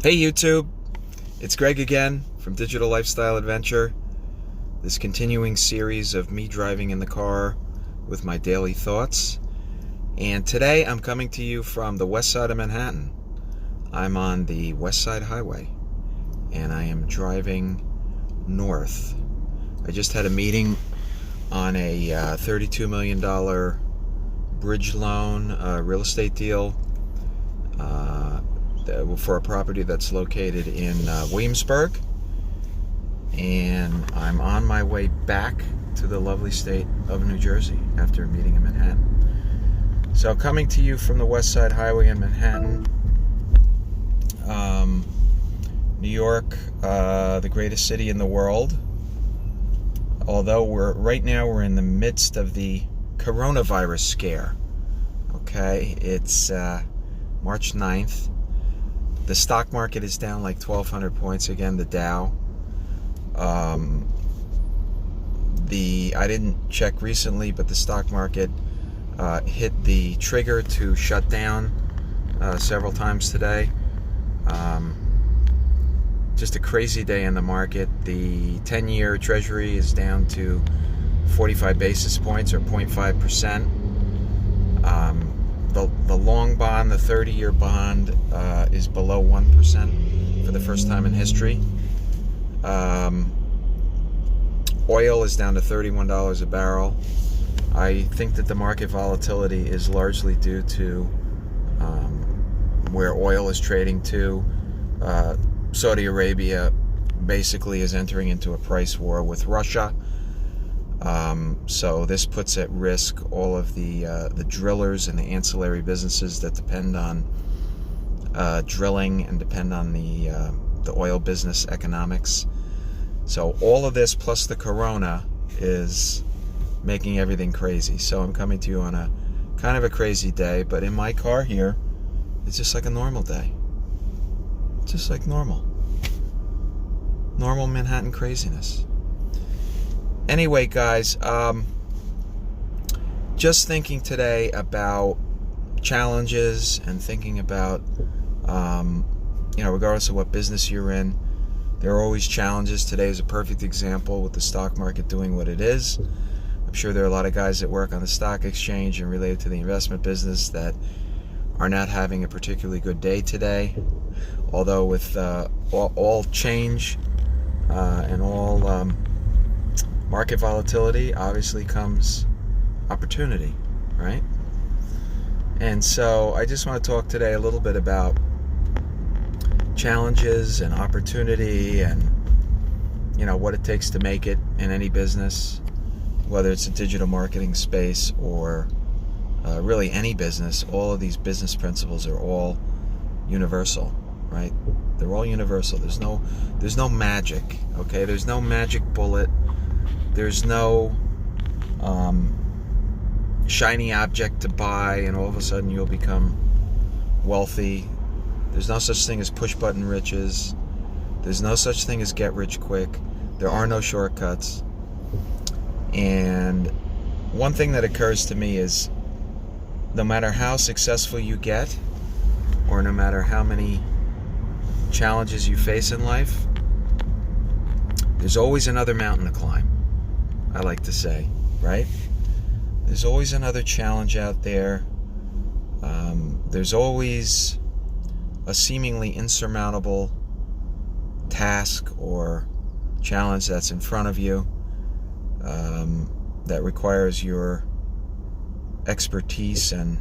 Hey YouTube, it's Greg again from Digital Lifestyle Adventure. This continuing series of me driving in the car with my daily thoughts. And today I'm coming to you from the west side of Manhattan. I'm on the West Side Highway and I am driving north. I just had a meeting on a $32 million bridge loan real estate deal for a property that's located in Williamsburg, and I'm on my way back to the lovely state of New Jersey after a meeting in Manhattan. So coming to you from the West Side Highway in Manhattan, New York, the greatest city in the world. Although right now we're in the midst of the coronavirus scare. Okay, it's March 9th. The stock market is down like 1,200 points again, the Dow. I didn't check recently, but the stock market hit the trigger to shut down several times today. Just a crazy day in the market. The 10-year Treasury is down to 45 basis points or 0.5%. The long bond, the 30-year bond, is below 1% for the first time in history. Oil is down to $31 a barrel. I think that the market volatility is largely due to where oil is trading to. Saudi Arabia basically is entering into a price war with Russia. So this puts at risk all of the drillers and the ancillary businesses that depend on drilling and depend on the oil business economics. So all of this plus the corona is making everything crazy. So I'm coming to you on a kind of a crazy day, but in my car here, it's just like a normal day. Just like normal Manhattan craziness. Anyway, guys, just thinking today about challenges and thinking about, regardless of what business you're in, there are always challenges. Today is a perfect example with the stock market doing what it is. I'm sure there are a lot of guys that work on the stock exchange and related to the investment business that are not having a particularly good day today. Although with all change and all market volatility, obviously comes opportunity, right? And so I just want to talk today a little bit about challenges and opportunity and, what it takes to make it in any business, whether it's a digital marketing space or really any business. All of these business principles are all universal, right? They're all universal. There's no magic, okay? There's no magic bullet. There's no shiny object to buy and all of a sudden you'll become wealthy. There's no such thing as push button riches. There's no such thing as get rich quick. There are no shortcuts. And one thing that occurs to me is no matter how successful you get or no matter how many challenges you face in life, there's always another mountain to climb, I like to say, right? There's always another challenge out there. There's always a seemingly insurmountable task or challenge that's in front of you that requires your expertise and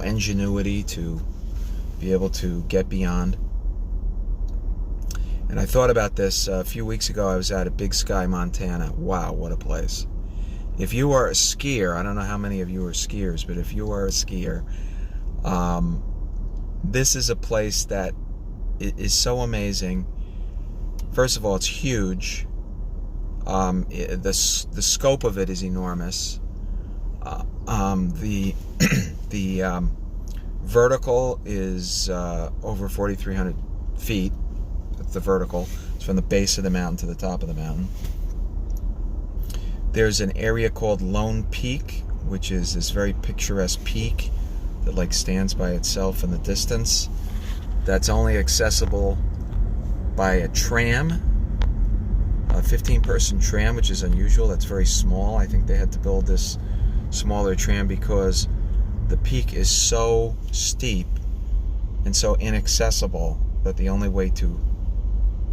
ingenuity to be able to get beyond. And I thought about this a few weeks ago. I was out at Big Sky, Montana. Wow, what a place. If you are a skier, I don't know how many of you are skiers, but if you are a skier, this is a place that is so amazing. First of all, it's huge. The scope of it is enormous. The vertical is over 4,300 feet. That's the vertical. It's from the base of the mountain to the top of the mountain. There's an area called Lone Peak, which is this very picturesque peak that like stands by itself in the distance, that's only accessible by a tram, a 15-person tram, which is unusual. That's very small. I think they had to build this smaller tram because the peak is so steep and so inaccessible that the only way to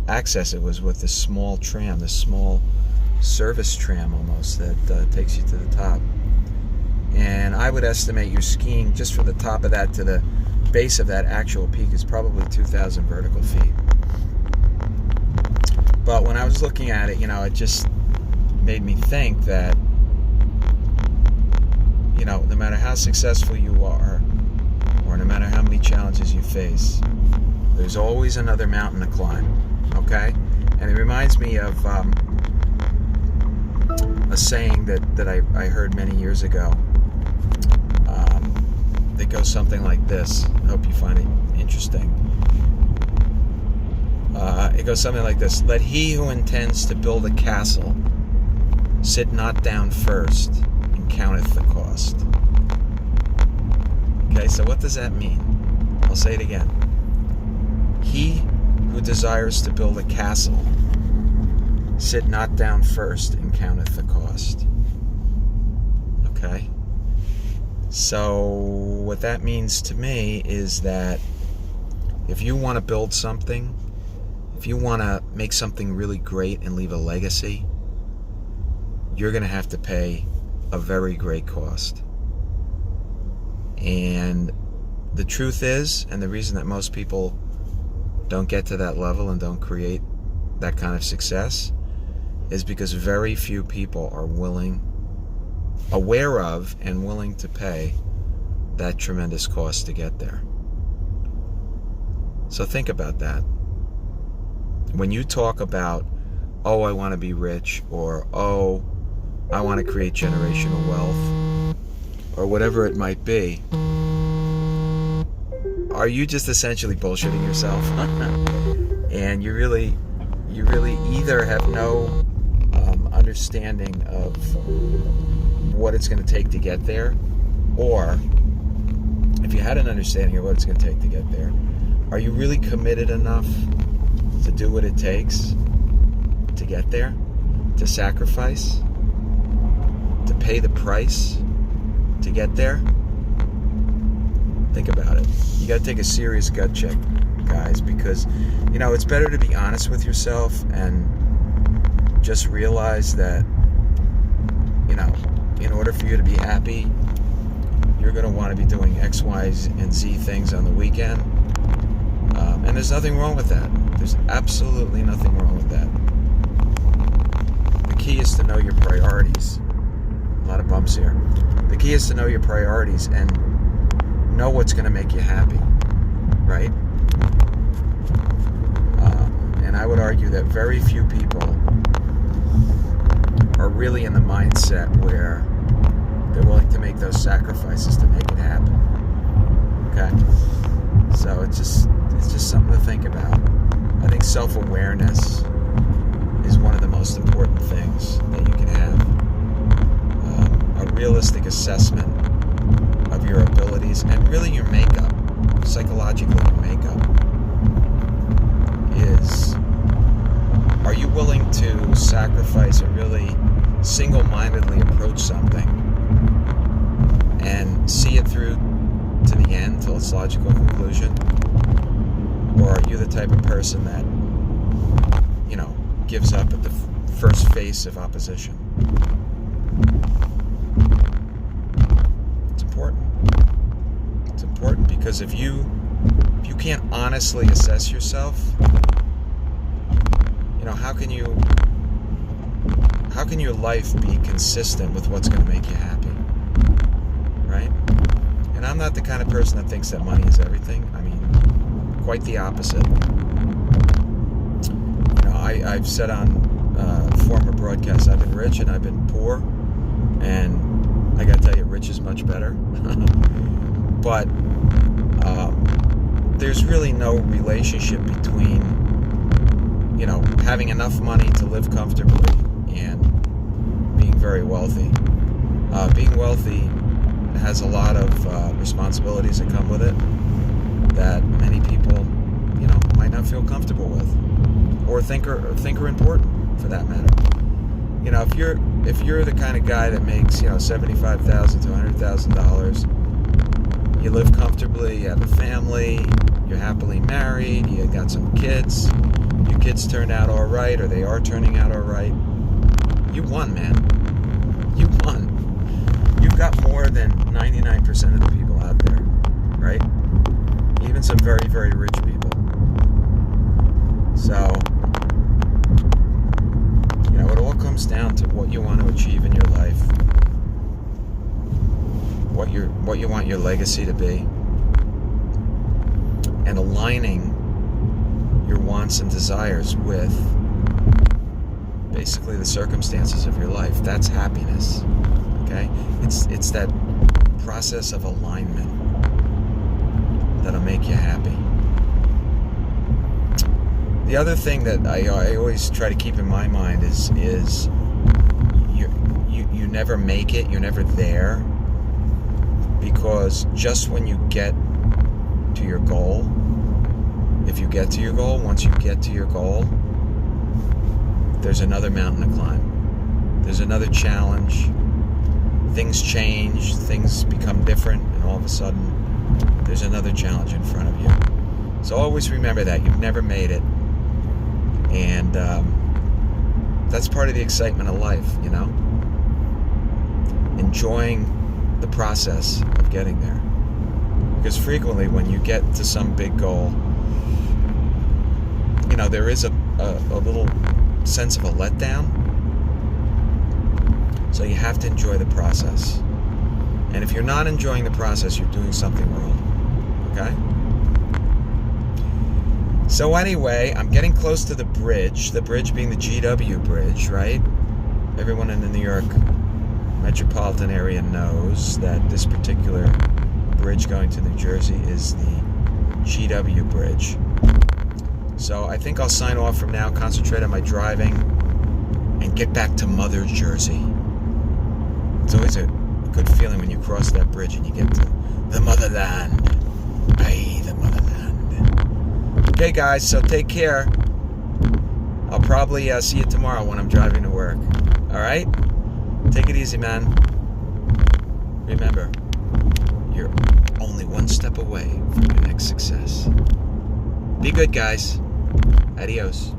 access it was with this small tram, this small service tram almost, that takes you to the top. And I would estimate you're skiing just from the top of that to the base of that actual peak is probably 2,000 vertical feet. But when I was looking at it, it just made me think that, no matter how successful you are, or no matter how many challenges you face, there's always another mountain to climb, okay? And it reminds me of a saying that I heard many years ago. That goes something like this. I hope you find it interesting. It goes something like this: let he who intends to build a castle sit not down first and counteth the cost. Okay, so what does that mean? I'll say it again. He who desires to build a castle, sit not down first and counteth the cost. Okay? So what that means to me is that if you want to build something, if you want to make something really great and leave a legacy, you're going to have to pay a very great cost. And the truth is, and the reason that most people don't get to that level and don't create that kind of success, is because very few people are aware of and willing to pay that tremendous cost to get there. So think about that. When you talk about, oh, I want to be rich, or oh, I want to create generational wealth, or whatever it might be, are you just essentially bullshitting yourself? And you really either have no understanding of what it's going to take to get there, or if you had an understanding of what it's going to take to get there, are you really committed enough to do what it takes to get there, to sacrifice, to pay the price to get there? Think about it. You got to take a serious gut check, guys, because it's better to be honest with yourself and just realize that in order for you to be happy, you're going to want to be doing X, Y, and Z things on the weekend. And there's nothing wrong with that. There's absolutely nothing wrong with that. The key is to know your priorities. A lot of bumps here. The key is to know your priorities and know what's going to make you happy, right? And I would argue that very few people are really in the mindset where they're willing to make those sacrifices to make it happen. Okay? So it's just something to think about. I think self-awareness is one of the most important things that you can have. A realistic assessment of your abilities and really your makeup, psychologically your makeup, is, are you willing to sacrifice or really single-mindedly approach something and see it through to the end, till its logical conclusion? Or are you the type of person that, gives up at the first face of opposition? It's important. It's important because if you can't honestly assess yourself, how can your life be consistent with what's going to make you happy, right? And I'm not the kind of person that thinks that money is everything. I mean, quite the opposite. I've said on former broadcasts, I've been rich and I've been poor, and I gotta tell you, rich is much better. But there's really no relationship between having enough money to live comfortably and being very wealthy. Being wealthy has a lot of responsibilities that come with it that many people, might not feel comfortable with, or think are important, for that matter. If you're the kind of guy that makes $75,000 to $100,000, you live comfortably, you have a family, you're happily married, you got some kids, your kids turn out all right, or they are turning out all right, you won, man. You won. You've got more than 99% of the people out there, right? Even some very, very rich people. So, it all comes down to what you want to achieve in your life, what you want your legacy to be, and aligning your wants and desires with basically the circumstances of your life. That's happiness. Okay? It's that process of alignment that'll make you happy. The other thing that I always try to keep in my mind is you never make it, you're never there, because just when you get to your goal, if you get to your goal, once you get to your goal, there's another mountain to climb. There's another challenge. Things change, things become different, and all of a sudden, there's another challenge in front of you. So always remember that. You've never made it. And that's part of the excitement of life, enjoying the process of getting there. Because frequently when you get to some big goal, there is a little sense of a letdown. So you have to enjoy the process. And if you're not enjoying the process, you're doing something wrong. Okay? So anyway, I'm getting close to the bridge being the GW bridge, right? Everyone in the New York metropolitan area knows that this particular bridge going to New Jersey is the GW bridge. So I think I'll sign off from now, concentrate on my driving, and get back to Mother Jersey. It's always a good feeling when you cross that bridge and you get to the motherland. Aye, the motherland. Okay, guys, so take care. I'll probably see you tomorrow when I'm driving to work. All right? Take it easy, man. Remember, you're only one step away from your next success. Be good, guys. Adios.